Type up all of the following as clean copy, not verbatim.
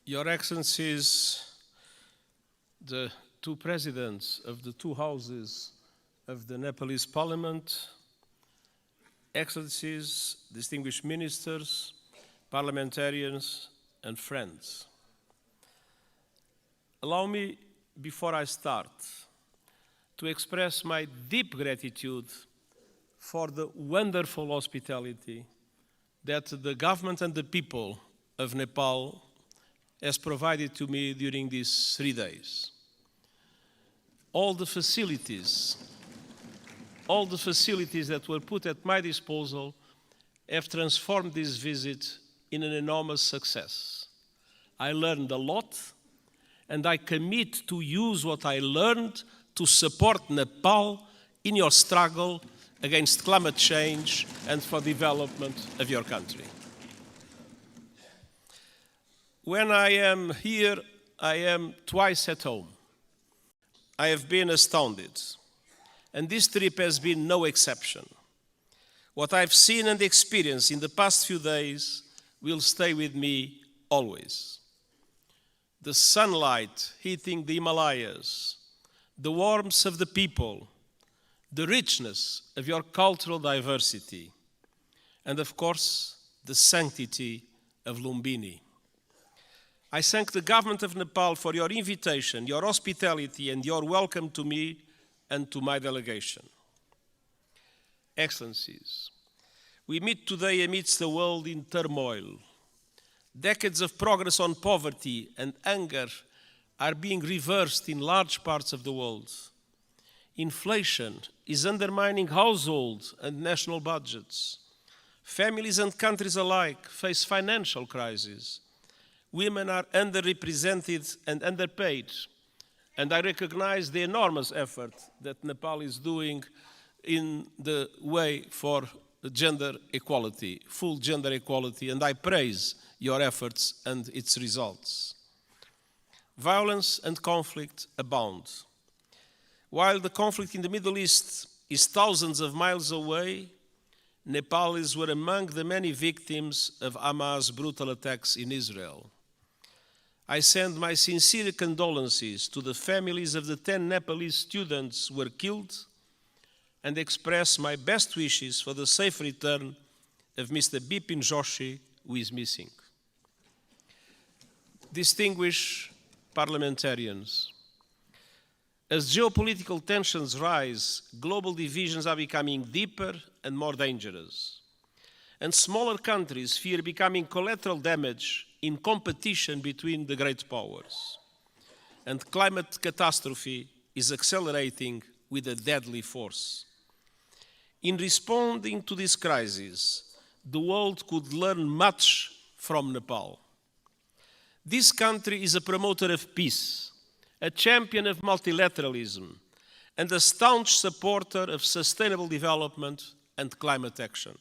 Your Excellencies, the two presidents of the two houses of the Nepalese Parliament, Excellencies, distinguished ministers, parliamentarians, and friends. Allow me, before I start, to express my deep gratitude for the wonderful hospitality that the government and the people of Nepal has provided to me during these 3 days. All the facilities that were put at my disposal have transformed this visit in an enormous success. I learned a lot, and I commit to use what I learned to support Nepal in your struggle against climate change and for development of your country. When I am here, I am twice at home. I have been astounded, and this trip has been no exception. What I've seen and experienced in the past few days will stay with me always. The sunlight hitting the Himalayas, the warmth of the people, the richness of your cultural diversity, and of course, the sanctity of Lumbini. I thank the government of Nepal for your invitation, your hospitality, and your welcome to me and to my delegation. Excellencies, we meet today amidst a world in turmoil. Decades of progress on poverty and hunger are being reversed in large parts of the world. Inflation is undermining household and national budgets. Families and countries alike face financial crises. Women are underrepresented and underpaid, and I recognize the enormous effort that Nepal is doing in the way for gender equality, full gender equality, and I praise your efforts and its results. Violence and conflict abound. While the conflict in the Middle East is thousands of miles away, Nepalis were among the many victims of Hamas' brutal attacks in Israel. I send my sincere condolences to the families of the 10 Nepalese students who were killed and express my best wishes for the safe return of Mr. Bipin Joshi, who is missing. Distinguished parliamentarians, as geopolitical tensions rise, global divisions are becoming deeper and more dangerous, and smaller countries fear becoming collateral damage in competition between the great powers. And climate catastrophe is accelerating with a deadly force. In responding to this crisis, the world could learn much from Nepal. This country is a promoter of peace, a champion of multilateralism, and a staunch supporter of sustainable development and climate action.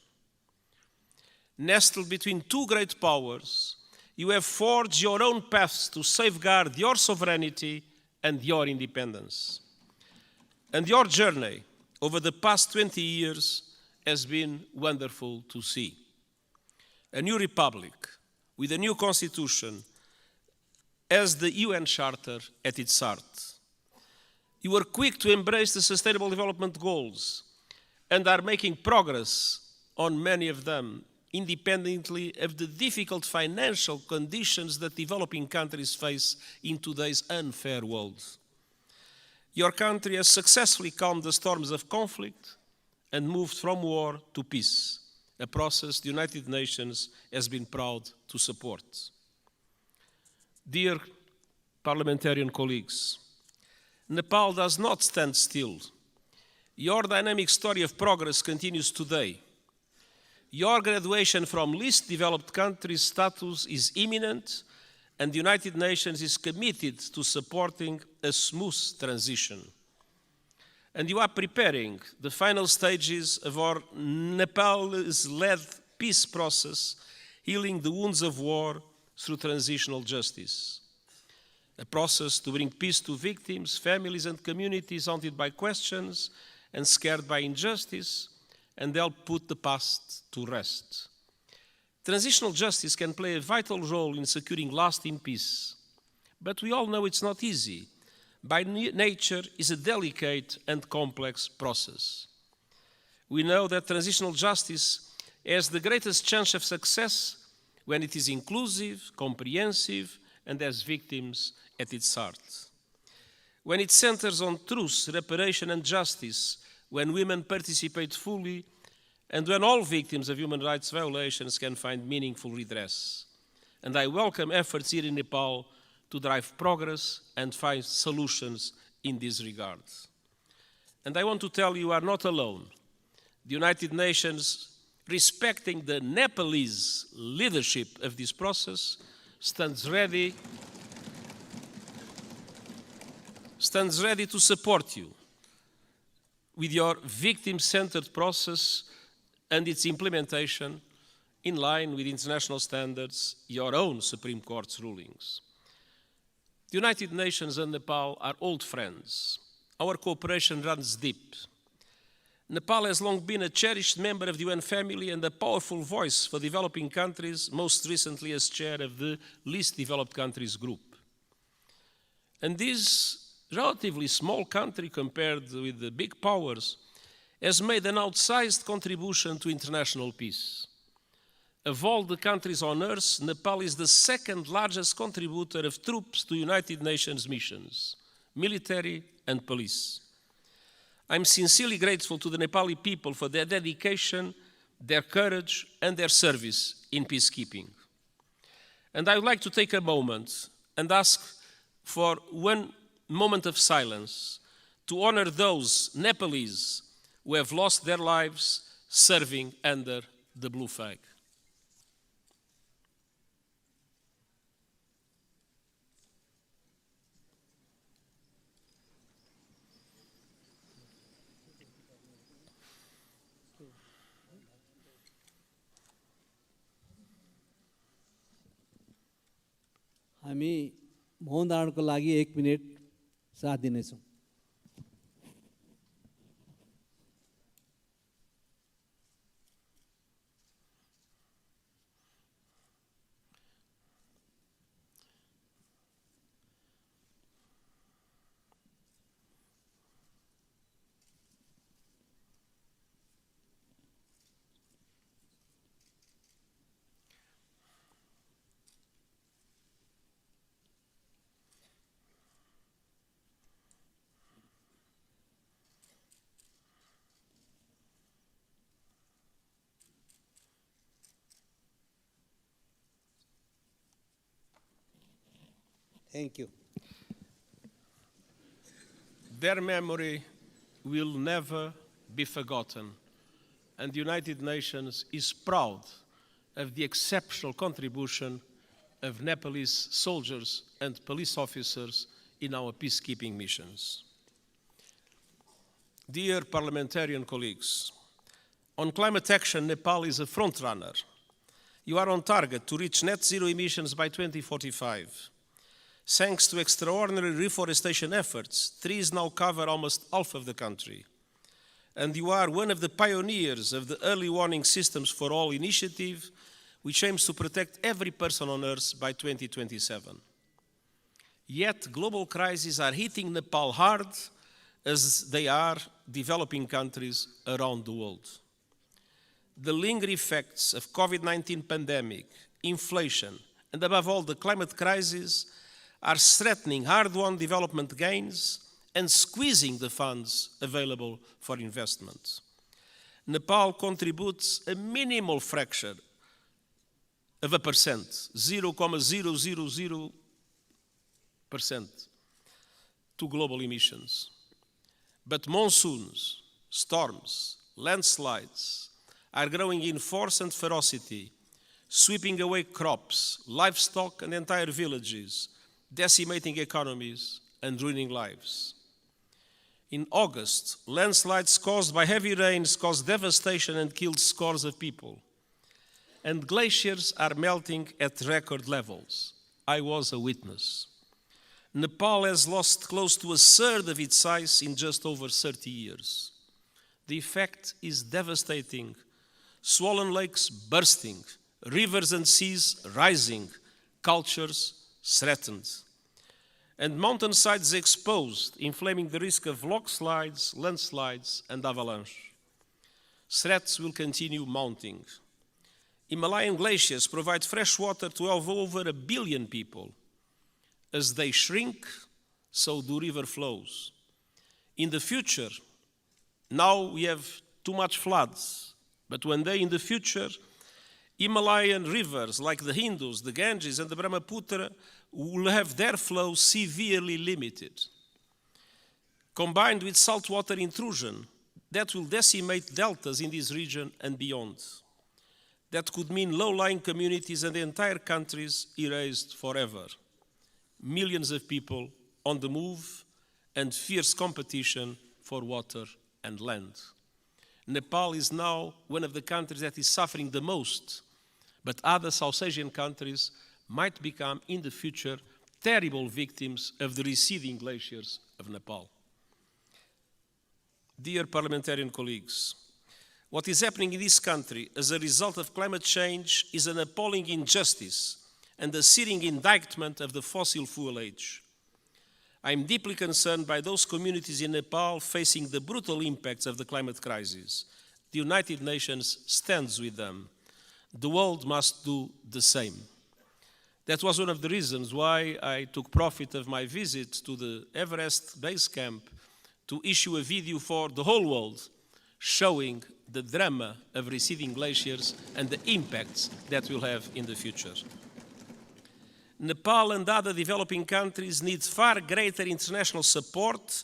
Nestled between two great powers, you have forged your own paths to safeguard your sovereignty and your independence. And your journey over the past 20 years has been wonderful to see. A new republic with a new constitution has the UN Charter at its heart. You were quick to embrace the Sustainable Development Goals and are making progress on many of them, independently of the difficult financial conditions that developing countries face in today's unfair world. Your country has successfully calmed the storms of conflict and moved from war to peace, a process the United Nations has been proud to support. Dear parliamentarian colleagues, Nepal does not stand still. Your dynamic story of progress continues today. Your graduation from least developed country status is imminent, and the United Nations is committed to supporting a smooth transition. And you are preparing the final stages of our Nepalese-led peace process, healing the wounds of war through transitional justice. A process to bring peace to victims, families, and communities haunted by questions and scared by injustice, and help put the past to rest. Transitional justice can play a vital role in securing lasting peace, but we all know it's not easy. By nature, it's a delicate and complex process. We know that transitional justice has the greatest chance of success when it is inclusive, comprehensive, and has victims at its heart. When it centers on truth, reparation, and justice, when women participate fully, and when all victims of human rights violations can find meaningful redress. And I welcome efforts here in Nepal to drive progress and find solutions in this regard. And I want to tell you are not alone. The United Nations, respecting the Nepalese leadership of this process, stands ready to support you with your victim-centered process and its implementation in line with international standards, your own Supreme Court's rulings. The United Nations and Nepal are old friends. Our cooperation runs deep. Nepal has long been a cherished member of the UN family and a powerful voice for developing countries, most recently as chair of the Least Developed Countries Group. And this relatively small country compared with the big powers has made an outsized contribution to international peace. Of all the countries on earth, Nepal is the second largest contributor of troops to United Nations missions, military and police. I'm sincerely grateful to the Nepali people for their dedication, their courage, and their service in peacekeeping. And I would like to take a moment and ask for one moment of silence to honor those Nepalese who have lost their lives serving under the blue flag. हामी मौन धारणको लागि 1 minute साथ दिनेछौँ। Thank you. Their memory will never be forgotten, and the United Nations is proud of the exceptional contribution of Nepalese soldiers and police officers in our peacekeeping missions. Dear parliamentarian colleagues, on climate action, Nepal is a frontrunner. You are on target to reach net zero emissions by 2045. Thanks to extraordinary reforestation efforts, trees now cover almost half of the country. And you are one of the pioneers of the Early Warning Systems for All initiative, which aims to protect every person on Earth by 2027. Yet, global crises are hitting Nepal hard, as they are developing countries around the world. The lingering effects of COVID-19 pandemic, inflation, and above all the climate crisis are threatening hard-won development gains and squeezing the funds available for investment. Nepal contributes a minimal fraction of a percent, 0.000%, to global emissions. But monsoons, storms, landslides are growing in force and ferocity, sweeping away crops, livestock, and entire villages, decimating economies and ruining lives. In August, landslides caused by heavy rains caused devastation and killed scores of people. And glaciers are melting at record levels. I was a witness. Nepal has lost close to a third of its size in just over 30 years. The effect is devastating. Swollen lakes bursting, rivers and seas rising, cultures threatened, and mountainsides exposed, inflaming the risk of landslides, and avalanche. Threats will continue mounting. Himalayan glaciers provide fresh water to over 1 billion people. As they shrink, so do river flows. In the future, now we have too much floods, but one day in the future, Himalayan rivers like the Indus, the Ganges, and the Brahmaputra will have their flow severely limited. Combined with saltwater intrusion, that will decimate deltas in this region and beyond. That could mean low-lying communities and entire countries erased forever. Millions of people on the move and fierce competition for water and land. Nepal is now one of the countries that is suffering the most, but other South Asian countries might become in the future terrible victims of the receding glaciers of Nepal. Dear parliamentarian colleagues, what is happening in this country as a result of climate change is an appalling injustice and a searing indictment of the fossil fuel age. I am deeply concerned by those communities in Nepal facing the brutal impacts of the climate crisis. The United Nations stands with them. The world must do the same. That was one of the reasons why I took profit of my visit to the Everest base camp to issue a video for the whole world showing the drama of receding glaciers and the impacts that will have in the future. Nepal and other developing countries need far greater international support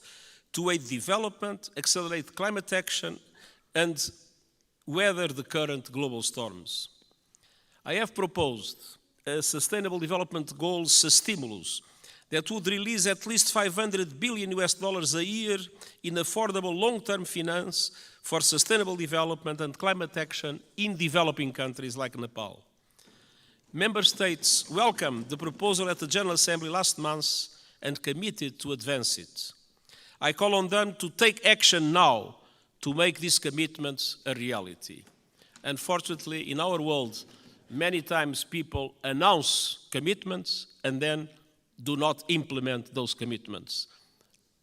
to aid development, accelerate climate action, and weather the current global storms. I have proposed a Sustainable Development Goals stimulus that would release at least $500 billion a year in affordable long-term finance for sustainable development and climate action in developing countries like Nepal. Member States welcomed the proposal at the General Assembly last month and committed to advance it. I call on them to take action now to make these commitments a reality. Unfortunately, in our world, many times people announce commitments and then do not implement those commitments.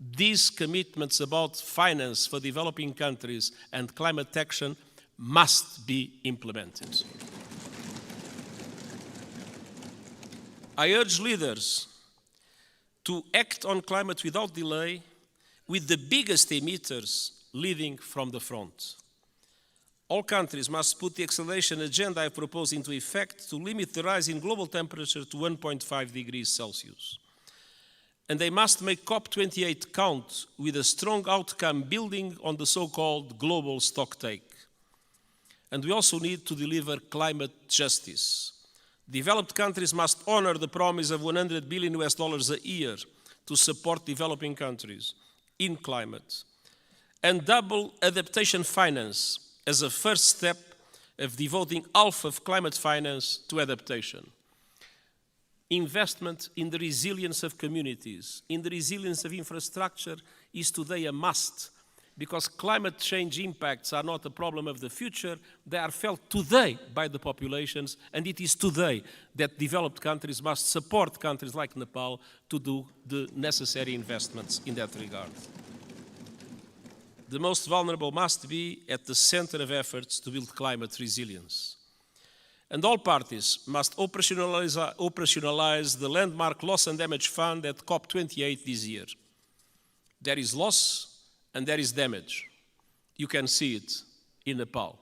These commitments about finance for developing countries and climate action must be implemented. I urge leaders to act on climate without delay, with the biggest emitters leading from the front. All countries must put the acceleration agenda I propose into effect to limit the rise in global temperature to 1.5 degrees Celsius. And they must make COP28 count with a strong outcome building on the so-called global stocktake. And we also need to deliver climate justice. Developed countries must honor the promise of $100 billion a year to support developing countries in climate, and double adaptation finance as a first step of devoting half of climate finance to adaptation. Investment in the resilience of communities, in the resilience of infrastructure is today a must, because climate change impacts are not a problem of the future, they are felt today by the populations, and it is today that developed countries must support countries like Nepal to do the necessary investments in that regard. The most vulnerable must be at the center of efforts to build climate resilience. And all parties must operationalize the landmark Loss and Damage Fund at COP28 this year. There is loss and there is damage. You can see it in Nepal.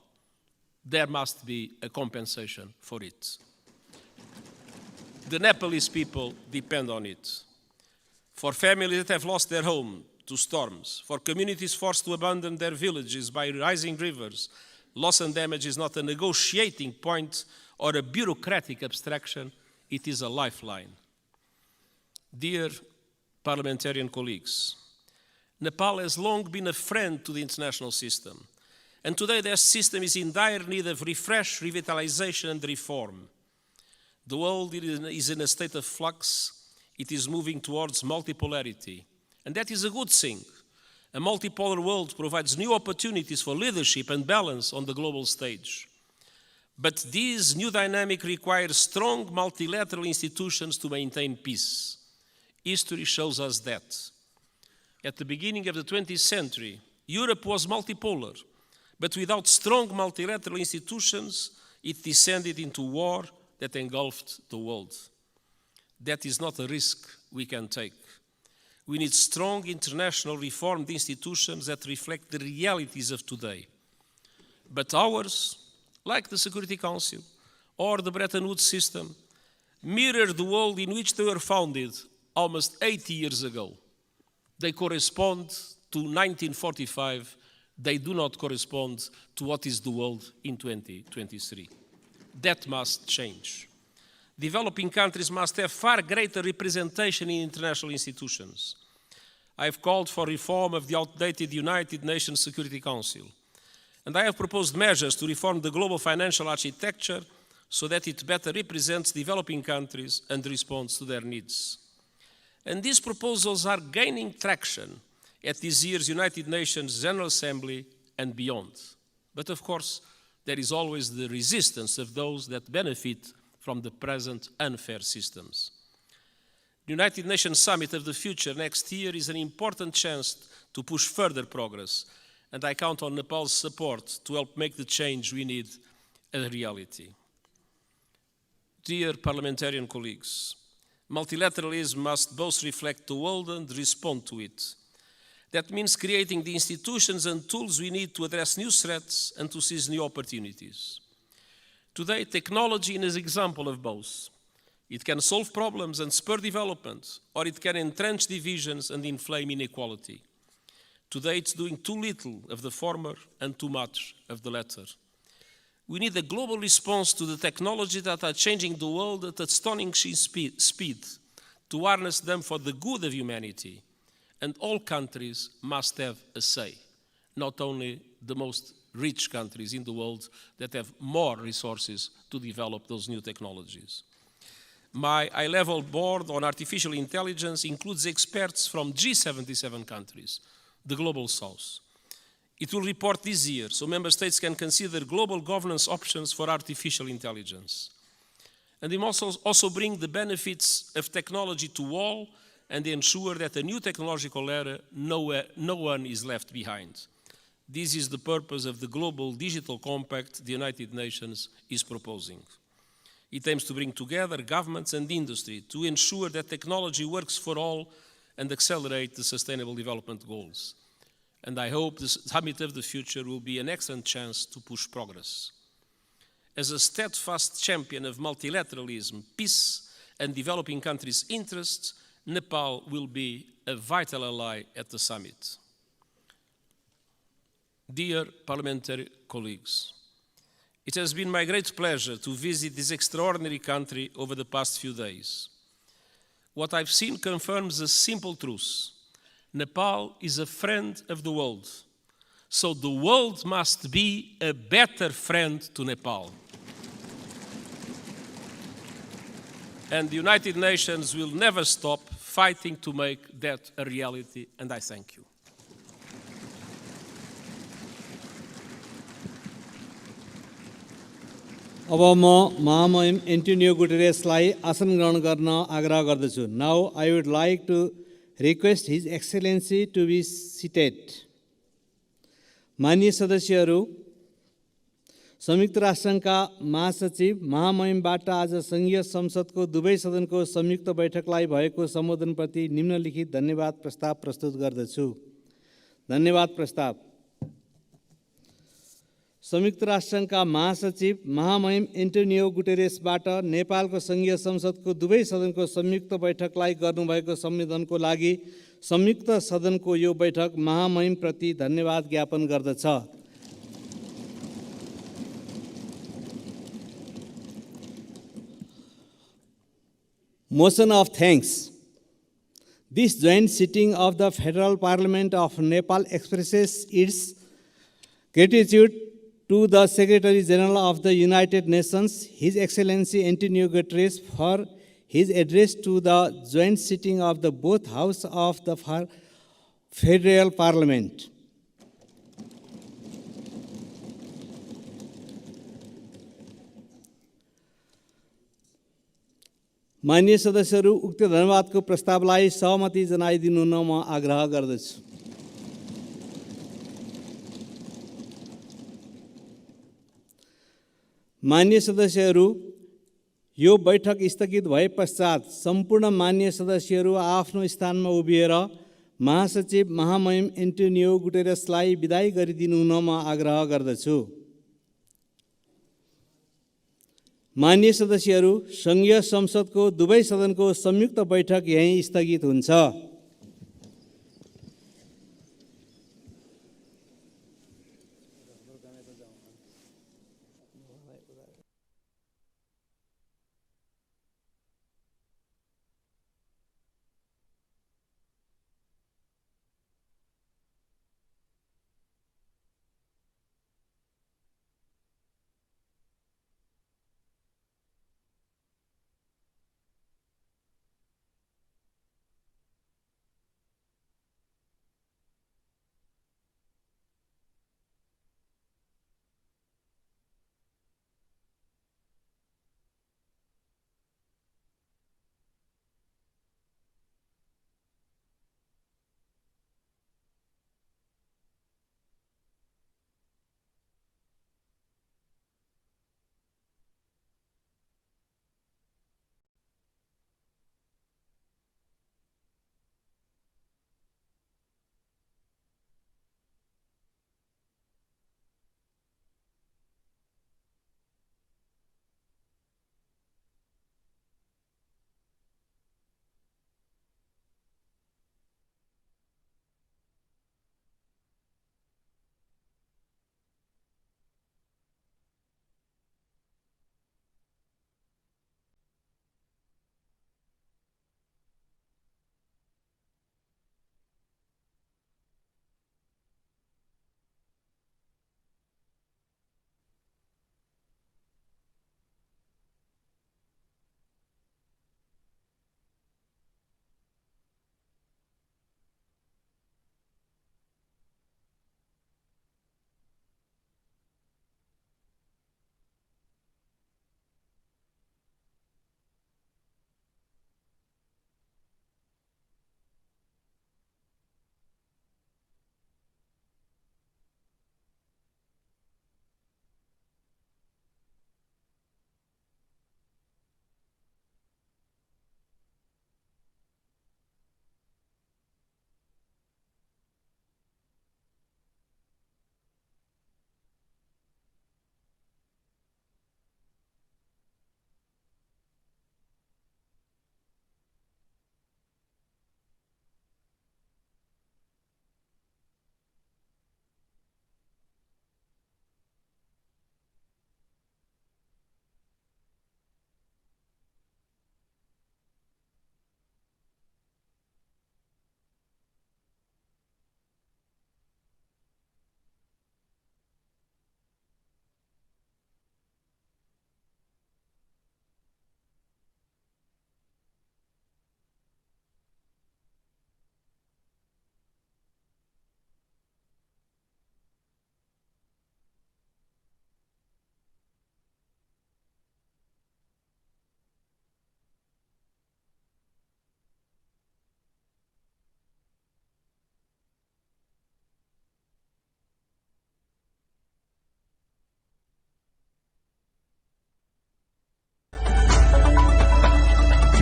There must be a compensation for it. The Nepalese people depend on it. For families that have lost their home to storms, for communities forced to abandon their villages by rising rivers, loss and damage is not a negotiating point or a bureaucratic abstraction, it is a lifeline. Dear parliamentarian colleagues, Nepal has long been a friend to the international system, and today their system is in dire need of refresh, revitalization, and reform. The world is in a state of flux. It is moving towards multipolarity, and that is a good thing. A multipolar world provides new opportunities for leadership and balance on the global stage. But this new dynamic requires strong multilateral institutions to maintain peace. History shows us that. At the beginning of the 20th century, Europe was multipolar, but without strong multilateral institutions, it descended into war that engulfed the world. That is not a risk we can take. We need strong international reformed institutions that reflect the realities of today. But ours, like the Security Council or the Bretton Woods system, mirror the world in which they were founded almost 80 years ago. They correspond to 1945. They do not correspond to what is the world in 2023. That must change. Developing countries must have far greater representation in international institutions. I have called for reform of the outdated United Nations Security Council, and I have proposed measures to reform the global financial architecture so that it better represents developing countries and responds to their needs. And these proposals are gaining traction at this year's United Nations General Assembly and beyond. But of course, there is always the resistance of those that benefit from the present unfair systems. The United Nations Summit of the Future next year is an important chance to push further progress, and I count on Nepal's support to help make the change we need a reality. Dear parliamentarian colleagues, multilateralism must both reflect the world and respond to it. That means creating the institutions and tools we need to address new threats and to seize new opportunities. Today, technology is an example of both. It can solve problems and spur development, or it can entrench divisions and inflame inequality. Today, it's doing too little of the former and too much of the latter. We need a global response to the technologies that are changing the world at astonishing speed, to harness them for the good of humanity. And all countries must have a say, not only the most rich countries in the world that have more resources to develop those new technologies. My high-level board on artificial intelligence includes experts from G77 countries, the Global South. It will report this year, so member states can consider global governance options for artificial intelligence. And it must also bring the benefits of technology to all and ensure that a new technological era, no one is left behind. This is the purpose of the Global Digital Compact the United Nations is proposing. It aims to bring together governments and industry to ensure that technology works for all and accelerate the Sustainable Development Goals. And I hope the Summit of the Future will be an excellent chance to push progress. As a steadfast champion of multilateralism, peace, and developing countries' interests, Nepal will be a vital ally at the summit. Dear parliamentary colleagues, it has been my great pleasure to visit this extraordinary country over the past few days. What I've seen confirms a simple truth. Nepal is a friend of the world, so the world must be a better friend to Nepal. And the United Nations will never stop fighting to make that a reality, and I thank you. अब म महामहिम Antonio गुटेरेसलाई आसन ग्रहण गर्न आग्रह गर्दछु. Now I would like to request his excellency to be seated. माननीय सदस्यहरू, संयुक्त राष्ट्रसङ्घका महासचिव महामहिमबाट आज सङ्घीय संसदको दुवै सदनको संयुक्त बैठकलाई भएको सम्बोधनप्रति निम्नलिखित धन्यवाद प्रस्ताव प्रस्तुत गर्दछु. धन्यवाद प्रस्ताव. संयुक्त राष्ट्रसङ्घका महासचिव महामहिम एन्टोनियो गुटेरेसबाट नेपालको सङ्घीय संसदको दुवै सदनको संयुक्त बैठकलाई गर्नुभएको सम्बोधनको लागि संयुक्त सदनको यो बैठक महामहिमप्रति धन्यवाद ज्ञापन गर्दछ. Motion of thanks. This joint sitting of the Federal Parliament of Nepal expresses its gratitude to the Secretary General of the United Nations, His Excellency António Guterres, for his address to the joint sitting of the both houses of the Federal Parliament. माननीय सदस्यहरू उक्त धन्यवादको प्रस्तावलाई सहमति जनाइदिनु हुन म आग्रह गर्दछु। माननीय सदस्यहरू, यो बैठक स्थगित भए पश्चात सम्पूर्ण माननीय सदस्यहरू आफ्नो स्थानमा उभिएर महासचिव महामहिम एन्टोनियो गुटेरेसलाई बिदाई गरिदिनु हुन म आग्रह गर्दछु। माननीय सदस्यहरू, संघीय संसदको दुवै सदनको संयुक्त बैठक यही स्थगित हुन्छ।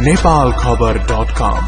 Nepalkhabar.com